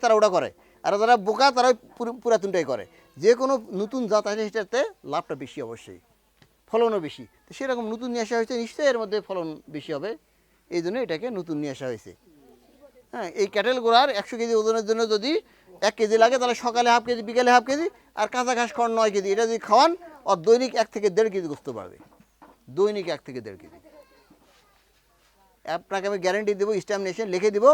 তারা ওটা করে, আর যারা বোকা তারা পুরাতনটাই করে। যে কোনো নতুন জাত আসে সেটাতে লাভটা বেশি, অবশ্যই ফলনও বেশি। তো সেরকম নতুন নিয়ে আসা হয়েছে, নিশ্চয়ই এর মধ্যে ফলন বেশি হবে, এই জন্য এটাকে নতুন নিয়ে আসা হয়েছে। হ্যাঁ, এই ক্যাটেল গোড়ার 100 কেজি ওজনের জন্য যদি 1 কেজি লাগে, তাহলে সকালে হাফ কেজি, বিকেলে হাফ কেজি, আর কাঁচা ঘাস খাওয়ান 9 কেজি। এটা যদি খাওয়ান, আর দৈনিক 1 থেকে 1.5 কেজি গোস্ত পারবে, দৈনিক 1 থেকে 1.5 কেজি। আপনাকে আমি গ্যারেন্টি দেবো, স্ট্যামিনেশন লিখে দেবো,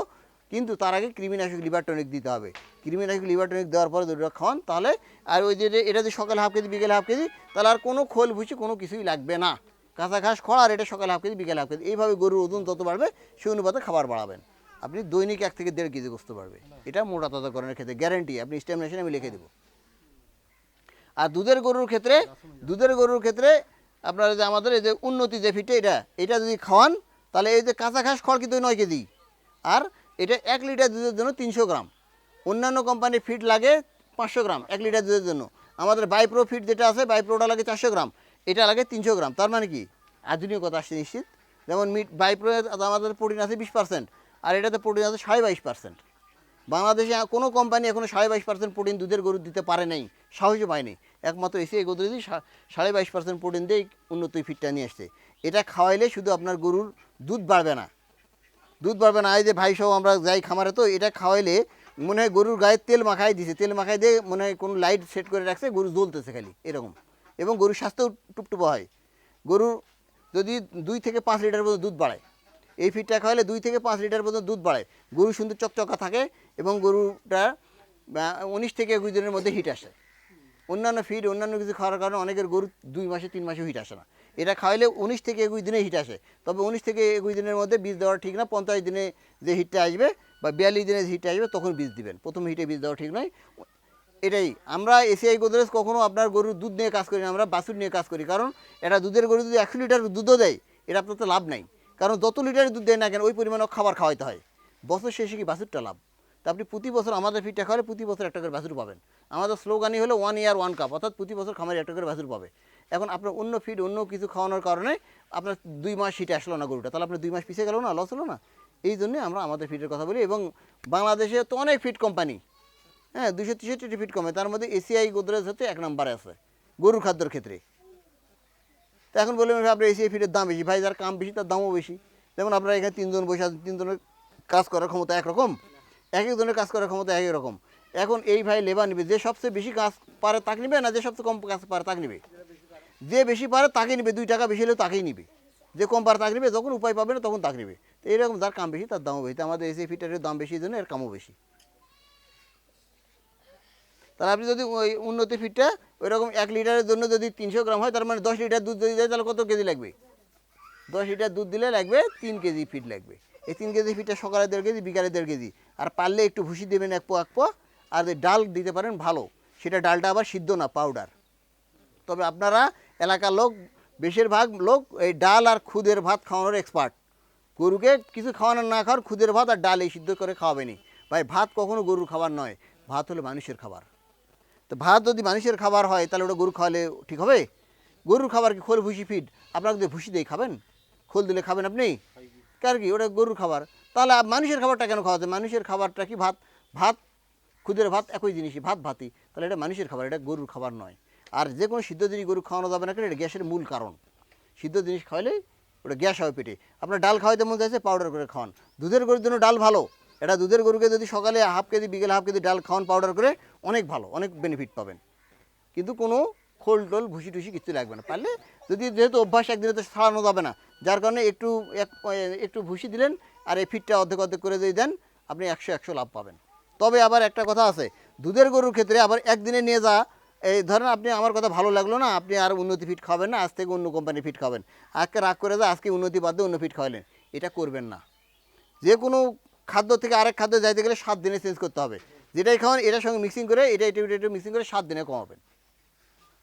কিন্তু তার আগে কৃমিনাশক লিভার টনিক দিতে হবে। কৃমিনাশক লিভার টনিক দেওয়ার পরে দুটো খাওয়ান, তাহলে আর ওই যে এটা যদি সকালে হাফ কেজি, বিকেলে হাফ কেজি, তাহলে আর কোনো খোল ভুসি কোনো কিছুই লাগবে না। কাঁচা ঘাস খাওয়া, আর এটা সকালে হাফ কেজি, বিকেলে হাফ কেজি, এইভাবে গরুর ওজন যত বাড়বে সেই অনুপাতে খাবার বাড়াবেন, আপনি দৈনিক 1 থেকে 1.5 কেজি গোস্ত পারবে। এটা মোটা তাজাকরণের ক্ষেত্রে গ্যারেন্টি, আপনি স্ট্যামিনেশন আমি লিখে দেবো। আর দুধের গরুর ক্ষেত্রে আপনার যে আমাদের এই যে উন্নতি যে ফিটে, এটা যদি খাওয়ান, তাহলে এই যে কাঁচা ঘাস খড় কিন্তু 9 কেজি, আর এটা 1 লিটার দুধের জন্য 300 গ্রাম। অন্যান্য কোম্পানির ফিড লাগে 500 গ্রাম 1 লিটার দুধের জন্য। আমাদের বাইপ্রো ফিড যেটা আছে, বাইপ্রোটা লাগে 400 গ্রাম, এটা লাগে 300 গ্রাম। তার মানে কি আধুনিকতা আসছে নিশ্চিত। যেমন বাইপ্রো আমাদের প্রোটিন আছে 20%, আর এটাতে প্রোটিন আছে 22.5%। বাংলাদেশে কোনো কোম্পানি এখনো 22.5% প্রোটিন দুধের গরু দিতে পারে নাই, সাহসও পায়নি। একমাত্র এসিআই গোদরেজই 22.5% প্রোটিন দিয়ে উন্নত ফিডটা নিয়ে আসছে। এটা খাওয়াইলে শুধু আপনার গরুর দুধ বাড়বে না, এই যে ভাই সহ আমরা যাই খামারে, তো এটা খাওয়াইলে মনে হয় গরুর গায়ে তেল মাখাই দিছে, তেল মাখাই দিয়ে মনে হয় কোনো লাইট সেট করে রাখছে, গরু জ্বলতেছে খালি এরকম। এবং গরুর স্বাস্থ্যও টুপটুপা হয়। গরুর যদি 2 থেকে 5 লিটার পর্যন্ত দুধ বাড়ায়, এই ফিডটা খাওয়ালে 2 থেকে 5 লিটার পর্যন্ত দুধ বাড়ে, গরু সুন্দর চকচকা থাকে, এবং গরুটা 19 থেকে 21 দিনের মধ্যে হিট আসে। অন্যান্য ফিড অন্যান্য কিছু খাওয়ার কারণে অনেকের গরু 2 মাসে 3 মাসেও হিট আসে না, এটা খাওয়াইলে 19 থেকে 21 দিনে হিট আসে। তবে 19 থেকে 21 দিনের মধ্যে বীজ দেওয়া ঠিক না, 50 দিনে যে হিটটা আসবে বা 42 দিনে যে হিটটা আসবে তখন বীজ দিবেন, প্রথম হিটে বীজ দেওয়া ঠিক নয়। এটাই আমরা এসিআই গোদরেজ কখনো আপনার গরুর দুধ নিয়ে কাজ করি না, আমরা বাছুর নিয়ে কাজ করি। কারণ এটা দুধের গরু যদি 100 লিটার দুধও দেয়, এটা আপনার তো লাভ নাই, কারণ যত লিটার দুধ দেয় না কেন ওই পরিমাণে খাবার খাওয়াইতে হয়। বছর শেষে কি বাছুরটা লাভ। তা আপনি প্রতি বছর আমাদের ফিডটা খাওয়ালে প্রতি বছর একটা করে বাছুর পাবেন। আমাদের স্লোগানই হলো 1 ইয়ার 1 কাপ, অর্থাৎ প্রতি বছর খামারে একটা করে বাছুর পাবে। এখন আপনার অন্য ফিড অন্য কিছু খাওয়ানোর কারণে আপনার 2 মাস হিটে আসলো না গরুটা, তাহলে আপনার 2 মাস পিছিয়ে গেল না, লস হলো না। এই জন্যে আমরা আমাদের ফিডের কথা বলি। এবং বাংলাদেশে তো অনেক ফিড কোম্পানি, হ্যাঁ 263টি ফিড কোম্পানি, তার মধ্যে এসিআই গোদরেজ হচ্ছে 1 নম্বরে আছে গরুর খাদ্যের ক্ষেত্রে। তো এখন বলবেন আপনার এসিআই ফিডের দাম বেশি, ভাই যার কাম বেশি তার দামও বেশি। যেমন আপনারা এখানে 3 জন বসে আছেন, 3 জনের কাজ করার ক্ষমতা একরকম, এক একজনের কাজ করার ক্ষমতা এক রকম। এখন এই ভাই লেবার নেবে, যে সবচেয়ে বেশি কাজ পারে তাকে নেবে, না যে সবচেয়ে কম কাজ পারে তাকে নেবে? যে বেশি পারে তাকে নেবে, 2 টাকা বেশি হলেও তাকেই নেবে। যে কম পারে তাকে নেবে, যখন উপায় পাবে না তখন তাকে নেবে। তো এইরকম যার কাম বেশি তার দামও বেশি। আমাদের এসিআই ফিডের দাম বেশি, জন্য এর কামও বেশি। তাহলে আপনি যদি ওই উন্নতি ফিডটা ওইরকম 1 লিটারের জন্য যদি 300 গ্রাম হয়, তার মানে 10 লিটার দুধ যদি দেয়, তাহলে কত কেজি লাগবে? 10 লিটার দুধ দিলে লাগবে 3 কেজি ফিড লাগবে। এই 3 কেজি ফিডটা সকালে 1.5 কেজি, বিকালে 1.5 কেজি। আর পারলে একটু ভুসি দেবেন 1 পোয়া, আর ডাল দিতে পারেন ভালো, সেটা ডালটা আবার সিদ্ধ না, পাউডার। তবে আপনারা এলাকার লোক, বেশিরভাগ লোক এই ডাল আর খুদের ভাত খাওয়ানোর এক্সপার্ট। গরুকে কিছু খাওয়ানোর না খাওয়ার খুদের ভাত আর ডাল এই সিদ্ধ করে খাওয়াবেনি। ভাই ভাত কখনো গরুর খাবার নয়, ভাত হলো মানুষের খাবার। তো ভাত যদি মানুষের খাবার হয়, তাহলে ওটা গরু খাওয়ালে ঠিক হবে? গরুর খাবার কি খোল ভুসি ফিড? আপনাকে যদি ভুসি দিয়ে খাবেন, খোল দিলে খাবেন আপনি? কার কি ওটা গরুর খাবার? তাহলে মানুষের খাবারটা কেন খাওয়াতে? মানুষের খাবারটা কি ভাত? ভাত খুদের ভাত একই জিনিসই, ভাতই। তাহলে এটা মানুষের খাবার, এটা গরুর খাবার নয়। আর যে কোনো সিদ্ধ জিনিস গরু খাওয়ানো যাবে না, কেন? এটা গ্যাসের মূল কারণ। সিদ্ধ জিনিস খাওয়ালে ওটা গ্যাস হয় পেটে। আপনার ডাল খাওয়াইতে মন চাইছে, পাউডার করে খাওয়ান। দুধের গরুর জন্য ডাল ভালো, এটা দুধের গরুকে যদি সকালে হাফ কেজি, বিকেলে হাফ কেজি ডাল খাওয়ান পাউডার করে, অনেক ভালো, অনেক বেনিফিট পাবেন। কিন্তু কোনো খোল টোল ভুসি টুসি কিছু লাগবে না। পারলে যদি, যেহেতু অভ্যাস একদিনে তো ছাড়ানো যাবে না, যার কারণে একটু ভুসি দিলেন, আর এই ফিডটা অর্ধেক অর্ধেক করে যদি দেন, আপনি 100 লাভ পাবেন। তবে আবার একটা কথা আছে, দুধের গরুর ক্ষেত্রে আবার একদিনে নিয়ে যা, এই ধরেন আপনি আমার কথা ভালো লাগলো না, আপনি আর উন্নতি ফিড খাবেন না, আজ থেকে অন্য কোম্পানির ফিড খাবেন, আজকে রাগ করে যা আজকে উন্নতি বাদ দিয়ে অন্য ফিড খাওয়ালেন, এটা করবেন না। যে কোনো খাদ্য থেকে আরেক খাদ্য যাইতে গেলে 7 দিনে চেঞ্জ করতে হবে। যেটাই খাওয়ান এটার সঙ্গে মিক্সিং করে, এটা মিক্সিং করে 7 দিনে কমাবেন।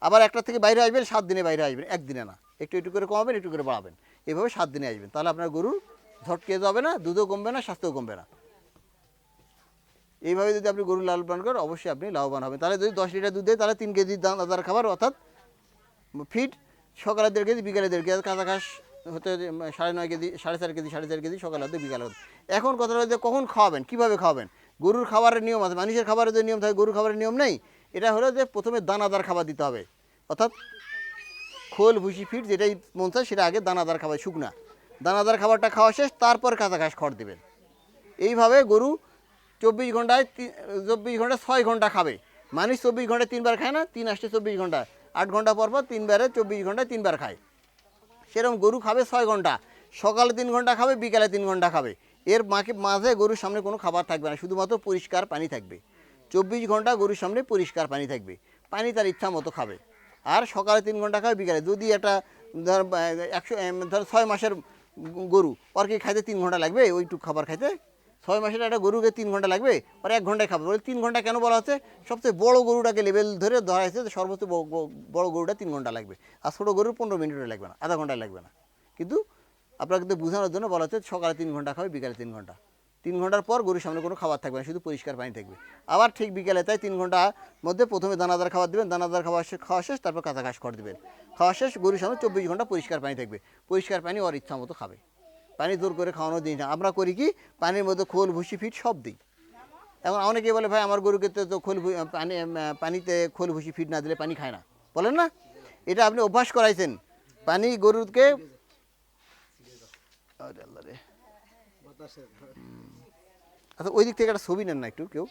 আবার একটা থেকে বাইরে আসবেন, 7 দিনে বাইরে আসবেন, একদিনে না। একটু একটু করে কমাবেন, একটু করে বাড়াবেন, এভাবে 7 দিনে আসবেন। তাহলে আপনার গরুর ঝটকে যাবে না, দুধও কমবে না, স্বাস্থ্যও কমবে না। এইভাবে যদি আপনি গরু লালন পালন করেন, অবশ্যই আপনি লাভবান হবেন। তাহলে যদি 10 লিটার দুধ দেয়, তাহলে 3 কেজি দানাদার খাবার, অর্থাৎ ফিড সকালে 1.5 কেজি, বিকালে 1.5 কেজি, কাঁচা ঘাস হতে 9.5 কেজি, 4.5 কেজি, 4.5 কেজি সকালে হতে, বিকালে হতে। এখন কথাটা হচ্ছে কখন খাওয়াবেন, কীভাবে খাওয়াবেন? গরুর খাবারের নিয়ম আছে, মানুষের খাবারের যে নিয়ম থাকে গরুর খাবারের নিয়ম নেই। এটা হলো যে প্রথমে দানাদার খাবার দিতে হবে, অর্থাৎ খোল ভুসি ফিট যেটাই মন চায় সেটা আগে দানাদার খাবার, শুকনা দানাদার খাবারটা খাওয়া শেষ, তারপর কাঁচা ঘাস খড় দেবেন। এইভাবে গরু 24 ঘন্টায় 6 ঘন্টা খাবে। মানুষ 24 ঘন্টায় 3 বার খায় না, 3 আসছে 24 ঘন্টা, 8 ঘন্টা পর পর 3 বারে 24 ঘন্টায় 3 বার খায়। সেরকম গরু খাবে 6 ঘন্টা, সকালে 3 ঘন্টা খাবে, বিকালে 3 ঘন্টা খাবে। এর মাঝে গরুর সামনে কোনো খাবার থাকবে না, শুধুমাত্র পরিষ্কার পানি থাকবে। 24 ঘন্টা গরুর সামনে পরিষ্কার পানি থাকবে, পানি তার ইচ্ছা মতো খাবে। আর সকালে 3 ঘন্টা খাবে, বিকালে। যদি একটা ধর 6 মাসের গরু, ওর কি খাইতে 3 ঘন্টা লাগবে ওইটুকু খাবার খাইতে? 6 মাসের একটা গরুকে 3 ঘন্টা লাগবে, আর 1 ঘন্টায় খাবে। বলে 3 ঘন্টা কেন বলা হচ্ছে? সবচেয়ে বড় গরুটাকে লেভেল ধরে ধরা হয়েছে যে সর্বোচ্চ বড় গরুটা 3 ঘন্টা লাগবে, আর ছোটো গরুর 15 মিনিটে লাগবে না, আধা ঘন্টায় লাগবে না। কিন্তু আপনাকে কিন্তু বোঝানোর জন্য বলা হচ্ছে সকালে 3 ঘন্টা খাবে, বিকালে 3 ঘন্টা। 3 ঘন্টার পর গরুর সামনে কোনো খাবার থাকবে না, শুধু পরিষ্কার পানি থাকবে। আবার ঠিক বিকালে তাই 3 ঘন্টার মধ্যে প্রথমে দানাদার খাবার দেবেন, দানাদার খাওয়া শেষ, তারপর কাঁচা ঘাস খড় দেবেন। খাওয়া শেষ, গরুর সামনে 24 ঘন্টা পরিষ্কার পানি থাকবে, পরিষ্কার পানি ওর ইচ্ছা মতো খাবে। পানি জোর করে খাওয়ানো দিই না, আমরা করি কি পানির মধ্যে খোল ভুসি ফিট সব দিই। এখন অনেকে বলে ভাই আমার গরুকে তো পানিতে খোল ভুসি ফিট না দিলে পানি খায় না, বলেন না? এটা আপনি অভ্যাস করাইছেন পানি গরুকে। আরে আল্লাহ রে। আচ্ছা ওই দিক থেকে একটা ছবি নেন না একটু কেউ।